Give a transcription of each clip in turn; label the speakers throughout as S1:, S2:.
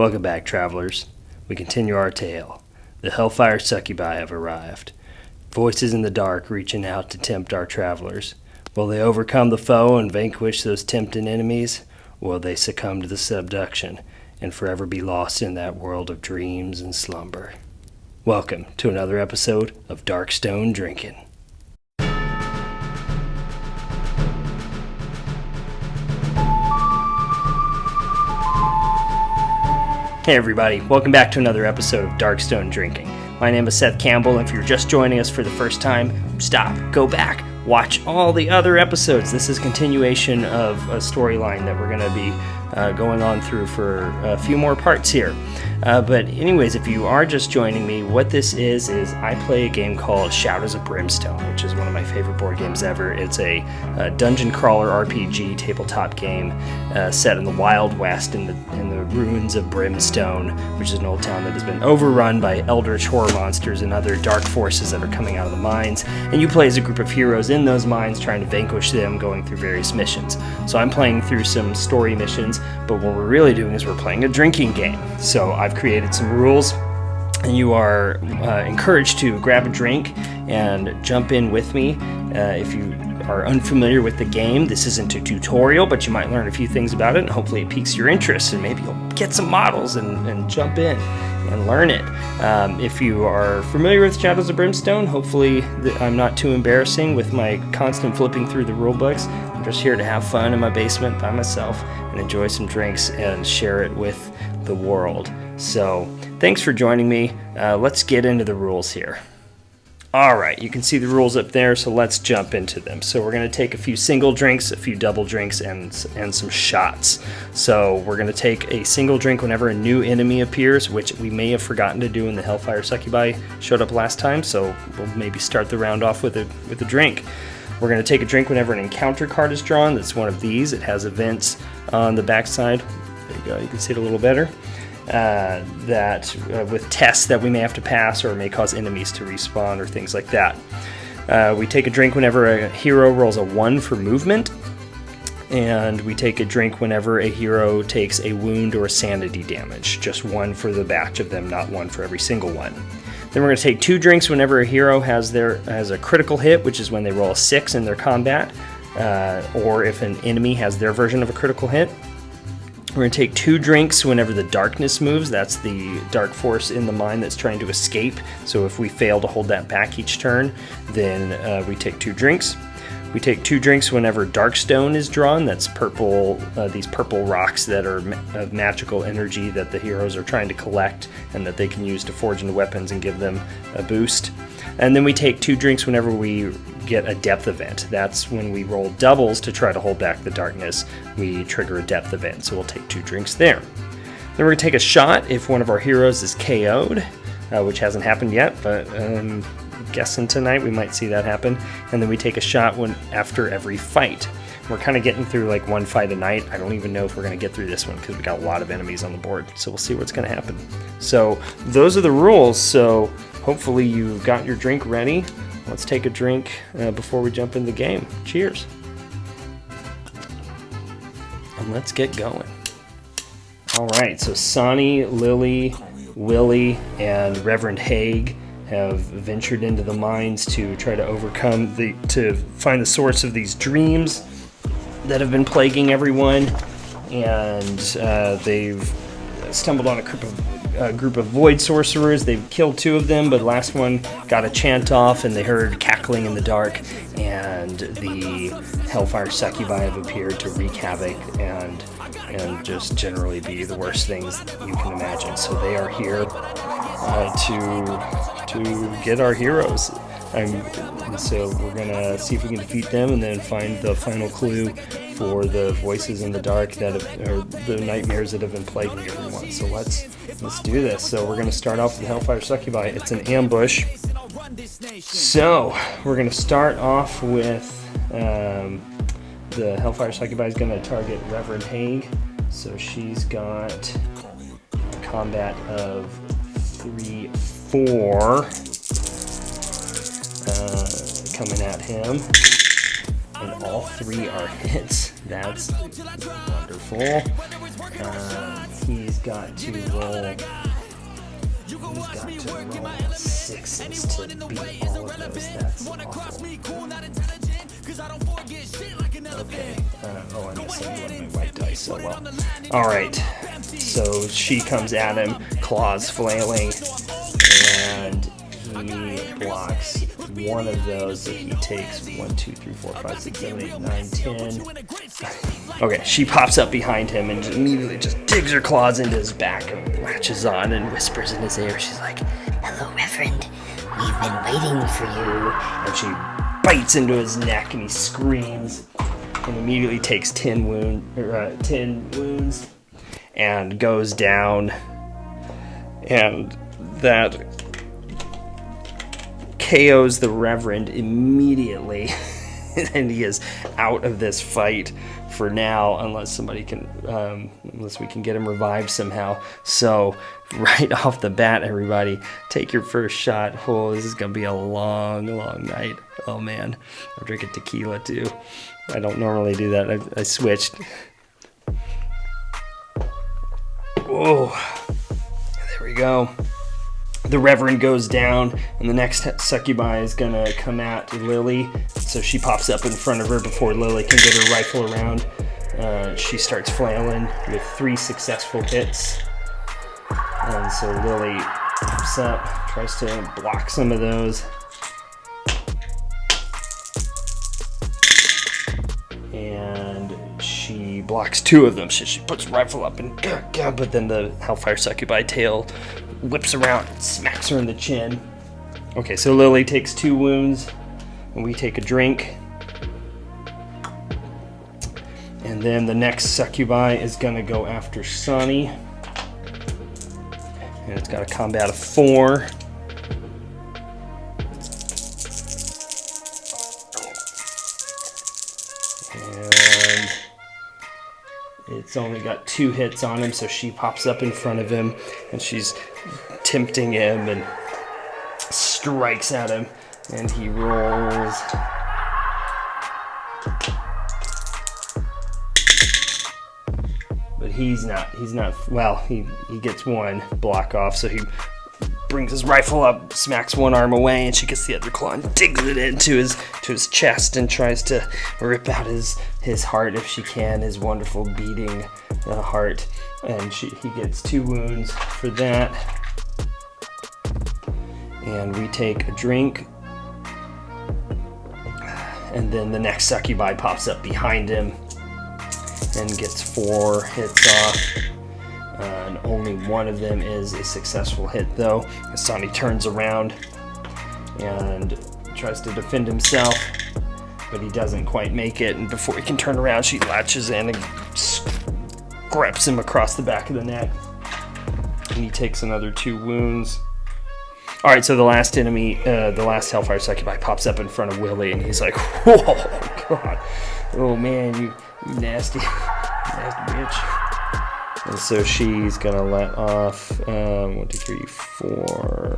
S1: Welcome back, travelers. We continue our tale. The Hellfire Succubi have arrived. Voices in the dark reaching out to tempt our travelers. Will they overcome the foe and vanquish those tempting enemies? Or will they succumb to the seduction and forever be lost in that world of dreams and slumber? Welcome to another episode of Darkstone Drinking. Hey everybody, welcome back to another episode of Darkstone Drinking. My name is Seth Campbell, and if you're just joining us for the first time, stop, go back, watch all the other episodes. This is a continuation of a storyline that we're going to be going on through for a few more parts here. But anyways, if you are just joining me, what this is I play a game called Shadows of Brimstone, which is one of my favorite board games ever. It's a dungeon crawler RPG tabletop game set in the Wild West in the ruins of Brimstone, which is an old town that has been overrun by eldritch horror monsters and other dark forces that are coming out of the mines. And you play as a group of heroes in those mines trying to vanquish them, going through various missions. So I'm playing through some story missions, but what we're really doing is we're playing a drinking game. So I've created some rules, and you are encouraged to grab a drink and jump in with me. If you are unfamiliar with the game, this isn't a tutorial, but you might learn a few things about it, and hopefully it piques your interest, and maybe you'll get some models and jump in and learn it. If you are familiar with Shadows of Brimstone, hopefully I'm not too embarrassing with my constant flipping through the rule books. I'm just here to have fun in my basement by myself and enjoy some drinks and share it with the world. So thanks for joining me. Let's get into the rules here. Alright, you can see the rules up there, so let's jump into them. So we're going to take a few single drinks, a few double drinks, and some shots. So we're going to take a single drink whenever a new enemy appears, which we may have forgotten to do when the Hellfire Succubi showed up last time, so we'll maybe start the round off with a drink. We're going to take a drink whenever an encounter card is drawn. That's one of these. It has events on the backside. There you go, you can see it a little better. With tests that we may have to pass or may cause enemies to respawn or things like that. We take a drink whenever a hero rolls a 1 for movement, and we take a drink whenever a hero takes a wound or a sanity damage. Just 1 for the batch of them, not 1 for every single one. Then we're going to take 2 drinks whenever a hero has a critical hit, which is when they roll a 6 in their combat, or if an enemy has their version of a critical hit. We're going to take 2 drinks whenever the darkness moves. That's the dark force in the mine that's trying to escape. So if we fail to hold that back each turn, then we take 2 drinks. We take 2 drinks whenever Darkstone is drawn. That's purple. These purple rocks that are of magical energy that the heroes are trying to collect and that they can use to forge into weapons and give them a boost. And then we take 2 drinks whenever we get a depth event. That's when we roll doubles to try to hold back the darkness. We trigger a depth event, so we'll take 2 drinks there. Then we're going to take a shot if one of our heroes is KO'd, which hasn't happened yet, but I'm guessing tonight we might see that happen. And then we take a shot after every fight. We're kind of getting through like 1 fight a night. I don't even know if we're going to get through this one because we got a lot of enemies on the board, so we'll see what's going to happen. So those are the rules, so hopefully you've got your drink ready. Let's take a drink before we jump in the game. Cheers. And let's get going. All right, so Sonny, Lily, Willie, and Reverend Haig have ventured into the mines to try to to find the source of these dreams that have been plaguing everyone. And they've stumbled on a group of void sorcerers. They've killed 2 of them, but the last one got a chant off, and they heard cackling in the dark, and the Hellfire Succubi have appeared to wreak havoc and just generally be the worst things you can imagine. So they are here to get our heroes. And so we're gonna see if we can defeat them and then find the final clue for the voices in the dark or the nightmares that have been plaguing everyone. So let's do this. So we're gonna start off with Hellfire Succubi. It's an ambush. So we're gonna start off with the Hellfire Succubi is gonna target Reverend Haig. So she's got a combat of 3-4 coming at him, and all 3 are hits. That's wonderful. He's got to roll. He's got to roll 6s to beat all of those. That's awful. Okay. Oh, I'm missing one of my white dice. So well. All right. So she comes at him, claws flailing, and he blocks one of those. So he takes 1, 2, 3, 4, 5, 6, 7, 8, 9, 10. Okay, she pops up behind him and immediately just digs her claws into his back and latches on and whispers in his ear. She's like, "Hello, Reverend. We've been waiting for you." And she bites into his neck and he screams and immediately takes 10 wounds and goes down. And that KOs the Reverend immediately. And he is out of this fight for now, unless we can get him revived somehow. So right off the bat, everybody, take your first shot. Oh, this is gonna be a long night. Oh man, I'm drinking tequila too. I don't normally do that. I switched. Oh, there we go. The Reverend goes down, and the next succubi is gonna come at Lily. So she pops up in front of her before Lily can get her rifle around. She starts flailing with 3 successful hits. And so Lily pops up, tries to block some of those. And she blocks 2 of them. So she puts her rifle up and but then the Hellfire Succubi tail whips around and smacks her in the chin. Okay, so Lily takes 2 wounds, and we take a drink. And then the next succubi is gonna go after Sonny. And it's got a combat of 4. And it's only got 2 hits on him, so she pops up in front of him, and she's tempting him and strikes at him, and he rolls. But he's not, well, he gets 1 block off, so he brings his rifle up, smacks one arm away, and she gets the other claw and digs it into his chest and tries to rip out his heart if she can, his wonderful beating heart. And he gets 2 wounds for that. And we take a drink. And then the next succubi pops up behind him and gets 4 hits off. And only one of them is a successful hit, though. Sonny turns around and tries to defend himself, but he doesn't quite make it. And before he can turn around, she latches in and grabs him across the back of the neck. And he takes another 2 wounds. All right, so the last enemy, the last Hellfire Succubi pops up in front of Willie, and he's like, "Whoa, God. Oh, man, you nasty bitch." And so she's gonna let off 1, 2, 3, 4,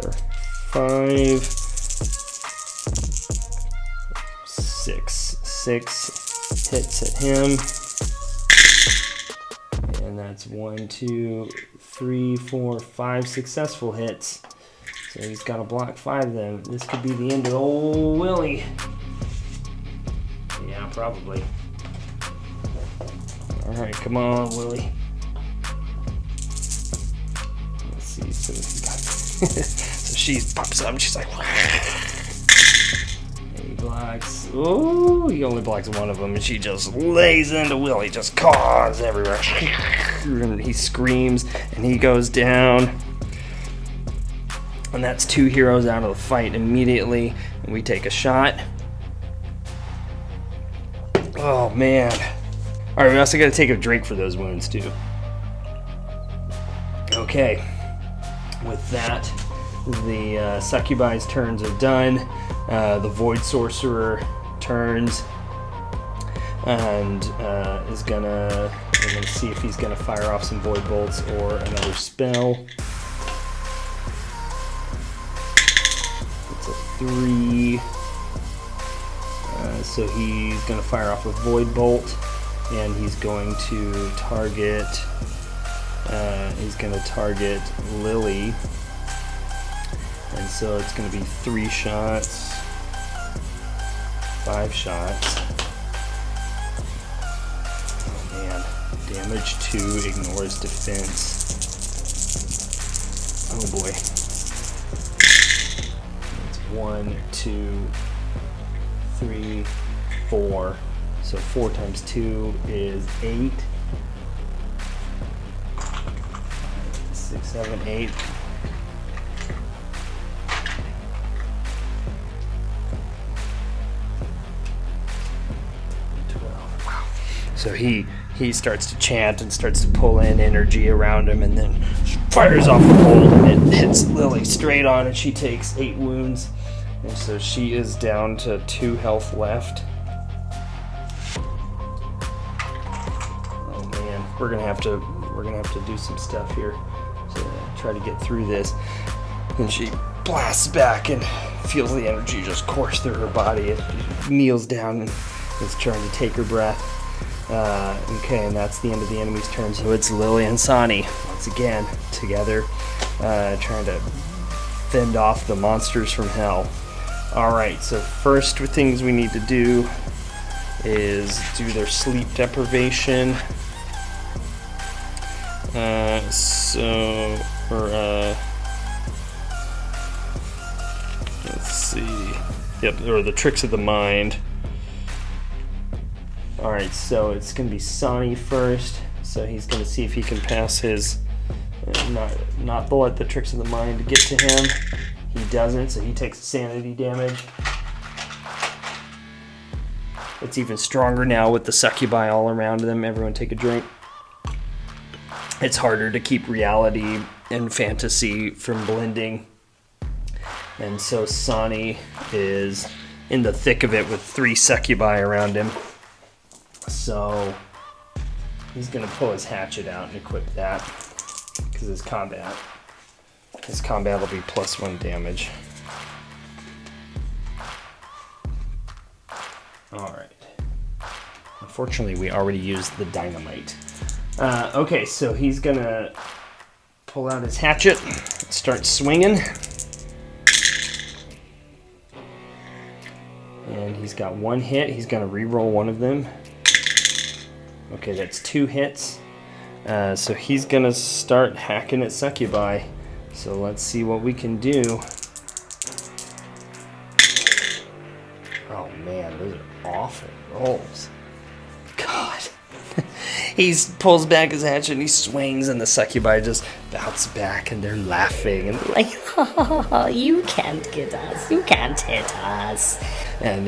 S1: 5, 6 hits at him, and that's 1, 2, 3, 4, 5 successful hits. So he's got to block 5 of them. This could be the end of old Willie. Yeah, probably. All right, come on, Willie. So she pops up and she's like, and he blocks. Oh, he only blocks 1 of them, and she just lays into Willie, just claws everywhere. And he screams and he goes down. And that's 2 heroes out of the fight immediately. And we take a shot. Oh man. Alright, we also got to take a drink for those wounds too. Okay. With that, the succubi's turns are done. The Void Sorcerer turns and is gonna. We're gonna see if he's gonna fire off some Void Bolts or another spell. It's a 3. So he's gonna fire off a Void Bolt. and he's going to target. Lily, and so it's going to be 3 shots, 5 shots. Oh man, damage 2, ignores defense. Oh boy. It's 1, 2, 3, 4. So 4 times 2 is 8. 6, 7, 8. So he starts to chant and starts to pull in energy around him, and then fires off the bolt, and it hits Lily straight on, and she takes 8 wounds, and so she is down to 2 health left. Oh man, we're gonna have to do some stuff here to try to get through this. And she blasts back and feels the energy just course through her body. It kneels down and is trying to take her breath. Okay, and that's the end of the enemy's turn. So it's Lily and Sani once again together, trying to fend off the monsters from hell. Alright, so first things we need to do is do their sleep deprivation. Let's see. Yep, or the tricks of the mind. Alright, so it's going to be Sani first. So he's going to see if he can pass his, not let the tricks of the mind get to him. He doesn't, so he takes sanity damage. It's even stronger now with the succubi all around them. Everyone take a drink. It's harder to keep reality and fantasy from blending. And so Sani is in the thick of it with 3 succubi around him. So he's going to pull his hatchet out and equip that, because his combat will be +1 damage. Alright. Unfortunately, we already used the dynamite. Okay, so he's going to pull out his hatchet and start swinging. And he's got 1 hit. He's going to re-roll one of them. Okay, that's 2 hits. So he's going to start hacking at succubi. So let's see what we can do. Oh man, those are awful rolls. God. He pulls back his hatchet and he swings, and the succubi just bounce back, and they're laughing and they're like,
S2: "Oh, you can't get us. You can't hit us."
S1: And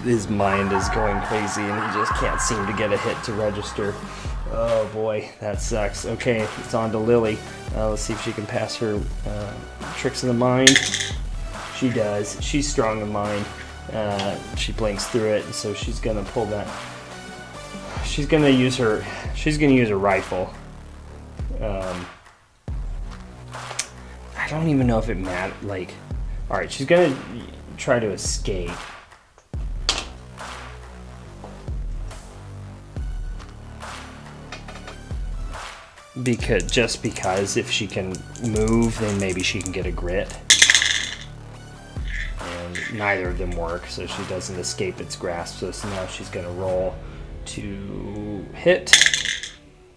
S1: his mind is going crazy, and he just can't seem to get a hit to register. Oh boy, that sucks. Okay, it's on to Lily. Let's see if she can pass her tricks of the mind. She does. She's strong in mind. She blinks through it, and so she's gonna pull that. She's gonna use a rifle. I don't even know if it matters. Like, all right, she's gonna try to escape. Because if she can move, then maybe she can get a grit. And neither of them work, so she doesn't escape its grasp. So now she's gonna roll to hit,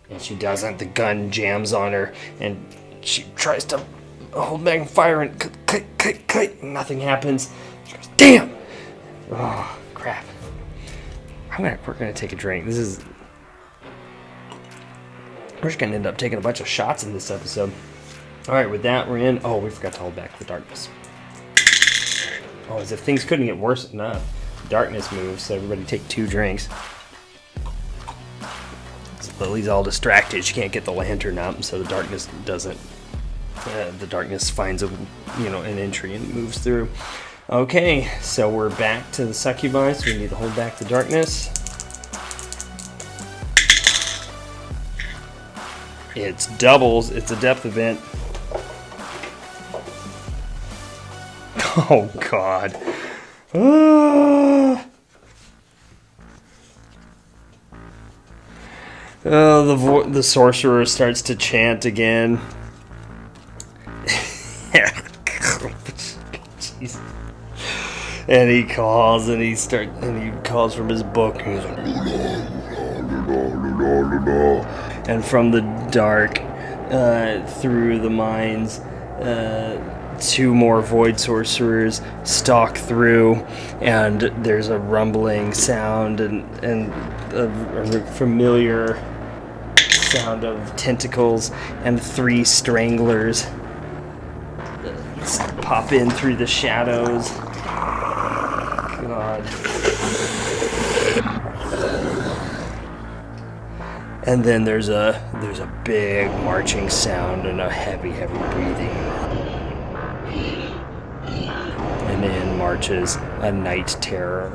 S1: and she doesn't. The gun jams on her, and she tries to hold back and fire, and click, nothing happens. She goes, "Damn! Oh crap! We're gonna take a drink. We're just gonna end up taking a bunch of shots in this episode." All right, with that we're in. Oh, we forgot to hold back the darkness. Oh, as if things couldn't get worse enough. Darkness moves, so everybody take 2 drinks. Lily's all distracted. She can't get the lantern up, so the darkness doesn't. The darkness finds an entry and moves through. Okay, so we're back to the succubi, so we need to hold back the darkness. It's doubles. It's a depth event. Oh God. The sorcerer starts to chant again. Jeez. And he calls and he calls from his book. He's like, and from the dark, through the mines, two more void sorcerers stalk through, and there's a rumbling sound and a familiar sound of tentacles, and three stranglers pop in through the shadows. God. And then there's a big marching sound and a heavy breathing. And in marches a night terror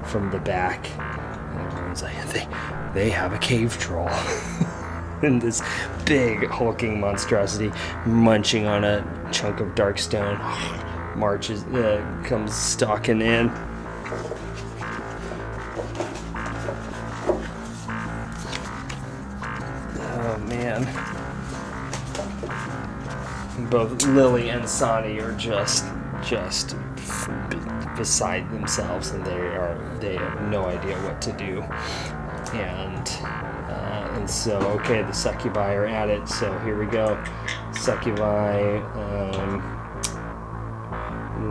S1: from the back. And everyone's like, they have a cave troll. And this big hulking monstrosity munching on a chunk of dark stone comes stalking in. Oh man. Both Lily and Sonny are just beside themselves, and they have no idea what to do. And so, okay, the succubi are at it, so here we go. Succubi,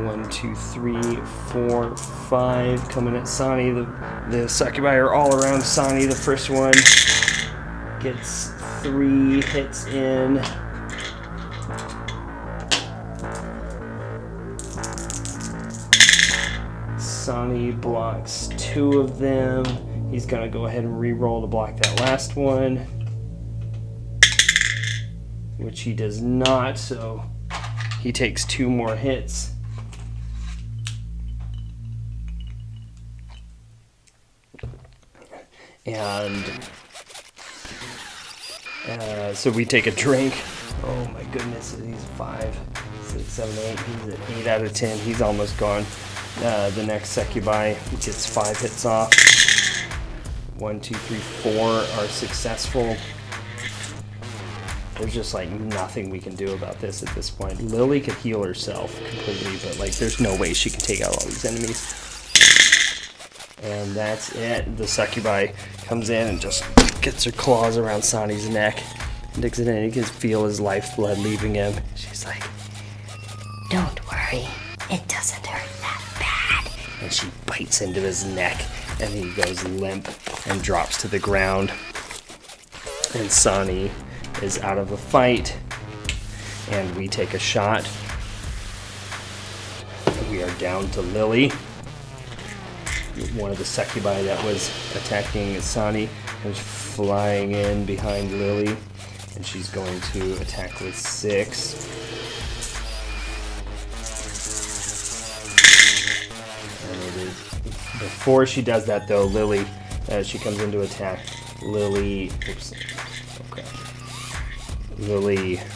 S1: 1, 2, 3, 4, 5, coming at Sonny. The succubi are all around Sonny. The first one gets 3 hits in. Sonny blocks 2 of them. He's going to go ahead and re-roll to block that last one, which he does not, so he takes 2 more hits. And so we take a drink. Oh my goodness, he's 5, 6, 7, 8. He's at 8 out of 10. He's almost gone. The next succubi gets 5 hits off. 1, 2, 3, 4 are successful. There's just like nothing we can do about this at this point. Lily could heal herself completely, but like there's no way she can take out all these enemies. And that's it. The succubi comes in and just gets her claws around Sonny's neck, digs it in. You can feel his lifeblood leaving him. She's like,
S2: "Don't worry, it doesn't hurt that bad."
S1: And she bites into his neck, and he goes limp and drops to the ground. And Sonny is out of the fight, and we take a shot. We are down to Lily. One of the succubi that was attacking Sonny is flying in behind Lily, and she's going to attack with 6. And it is before she does that though, Lily, as she comes into attack, Lily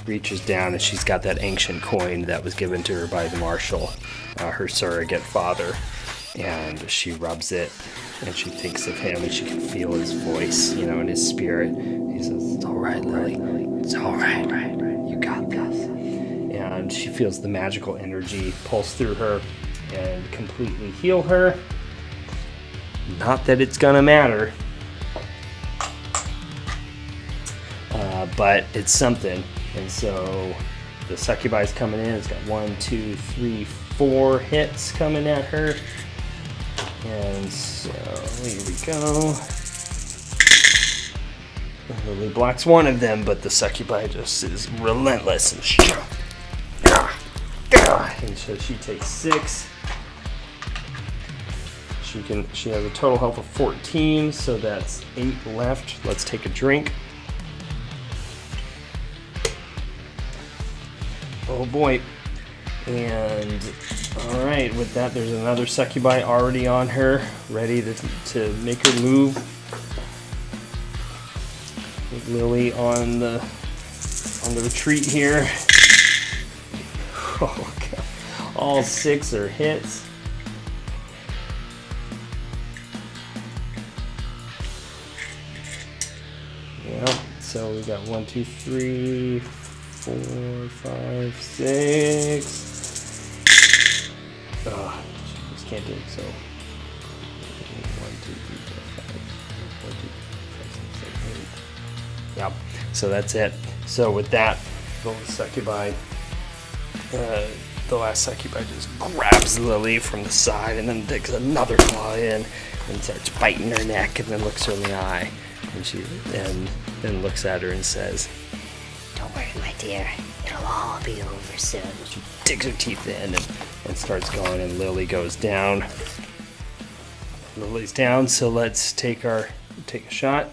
S1: reaches down and she's got that ancient coin that was given to her by the marshal, her surrogate father, and she rubs it and she thinks of him and she can feel his voice, in his spirit. He says, "It's all right, Lily. It's all right. You got this." And she feels the magical energy pulse through her and completely heal her. Not that it's gonna matter, but it's something. And so the succubi's coming in. It's got 1, 2, 3, 4 hits coming at her. And so here we go. Lily blocks 1 of them, but the succubi just is relentless. And so she takes 6. She has a total health of 14, so that's 8 left. Let's take a drink. Oh boy. And alright, with that there's another succubi already on her, ready to make her move. With Lily on the retreat here. Oh god. All 6 are hits. Yeah, so we got 1, 2, 3, 4, 5, 6. Oh, just can't do it. So 1, 2, 3, 4, 5. 1, 2, 3, 4, 5, 6, 7, 8. Yep. So that's it. So with that, the succubi, the last succubi just grabs Lily from the side and then digs another claw in and starts biting her neck and then looks her in the eye. And then looks at her and says,
S2: Don't worry, my dear. It'll all be over soon.
S1: she digs her teeth in and starts going, and Lily goes down. Lily's down, so let's take a shot.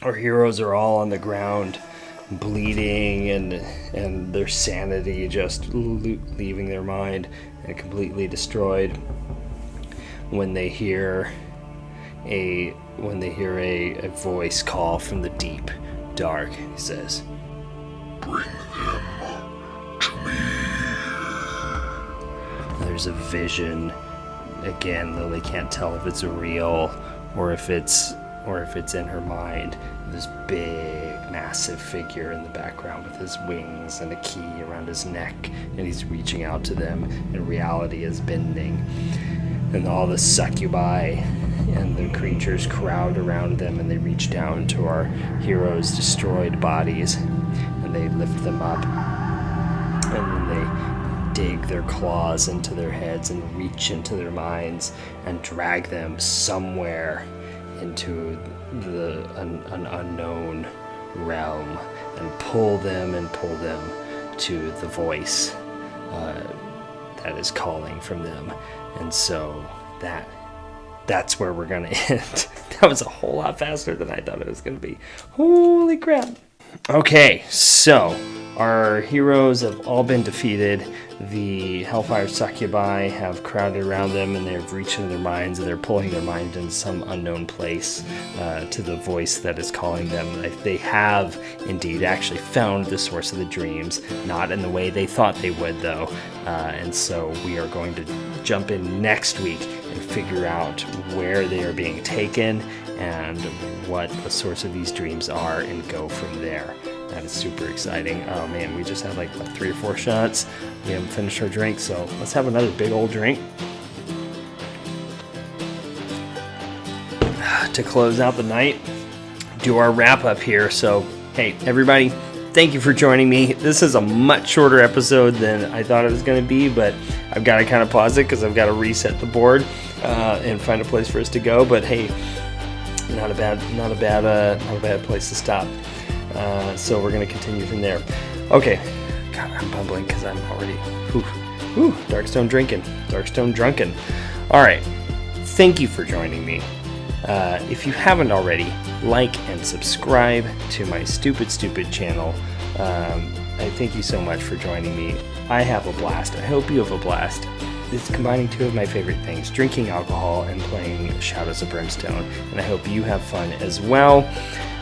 S1: Our heroes are all on the ground, bleeding and their sanity just leaving their mind and completely destroyed when they hear a voice call from the deep dark. He says,
S3: Bring them to me.
S1: There's a vision. Again, Lily can't tell if it's real or if it's in her mind. This big, massive figure in the background with his wings and a key around his neck, and he's reaching out to them, and reality is bending. And all the succubi and the creatures crowd around them, and they reach down to our heroes' destroyed bodies, and they lift them up, and then they dig their claws into their heads and reach into their minds and drag them somewhere into an unknown realm and pull them to the voice that is calling from them. And so that's where we're gonna end. That was a whole lot faster than I thought it was gonna be. Holy crap. Okay, so our heroes have all been defeated. The Hellfire Succubi have crowded around them, and they've reached into their minds, and they're pulling their mind in some unknown place to the voice that is calling them. They have indeed actually found the source of the dreams, not in the way they thought they would, though. And so we are going to jump in next week and figure out where they are being taken and what the source of these dreams are, and go from there. That is super exciting. Oh man, we just had like 3 or 4 shots. We haven't finished our drink, so let's have another big old drink to close out the night. Do our wrap up here. So, hey, everybody, thank you for joining me. This is a much shorter episode than I thought it was going to be, but I've got to kind of pause it because I've got to reset the board and find a place for us to go. But hey, not a bad place to stop. So we're going to continue from there. Okay. God, I'm bumbling because I'm already Darkstone drunken. All right. Thank you for joining me. If you haven't already, like and subscribe to my stupid channel. I thank you so much for joining me. I have a blast. I hope you have a blast. It's combining 2 of my favorite things, drinking alcohol and playing Shadows of Brimstone, and I hope you have fun as well.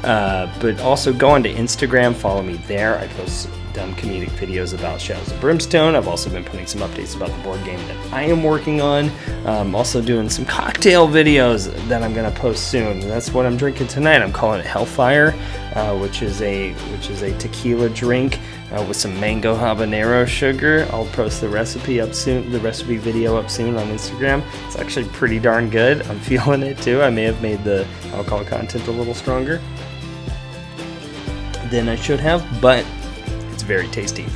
S1: But also go on to Instagram, follow me there. I post dumb comedic videos about Shadows of Brimstone. I've also been putting some updates about the board game that I am working on. I'm also doing some cocktail videos that I'm going to post soon. And that's what I'm drinking tonight. I'm calling it Hellfire, which is a tequila drink with some mango habanero sugar. I'll post the recipe video up soon on Instagram. It's actually pretty darn good. I'm feeling it too. I may have made the alcohol content a little stronger than I should have, but it's very tasty.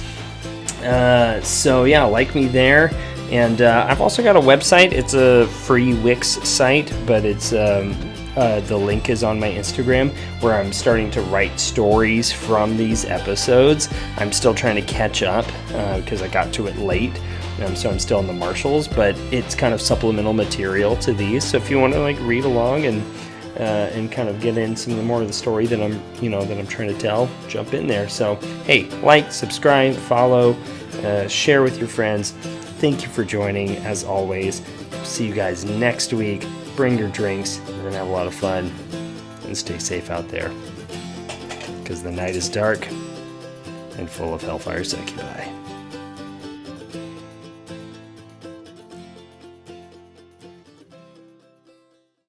S1: So yeah, like me there. And I've also got a website. It's a free Wix site, but it's the link is on my Instagram, where I'm starting to write stories from these episodes. I'm still trying to catch up because I got to it late. So I'm still in the marshals, but it's kind of supplemental material to these. So if you want to read along and kind of get in some more of the story that I'm trying to tell, jump in there. So hey, like, subscribe, follow, share with your friends. Thank you for joining, as always. See you guys next week. Bring your drinks. We're gonna have a lot of fun, and stay safe out there, because the night is dark and full of Hellfire Succubi.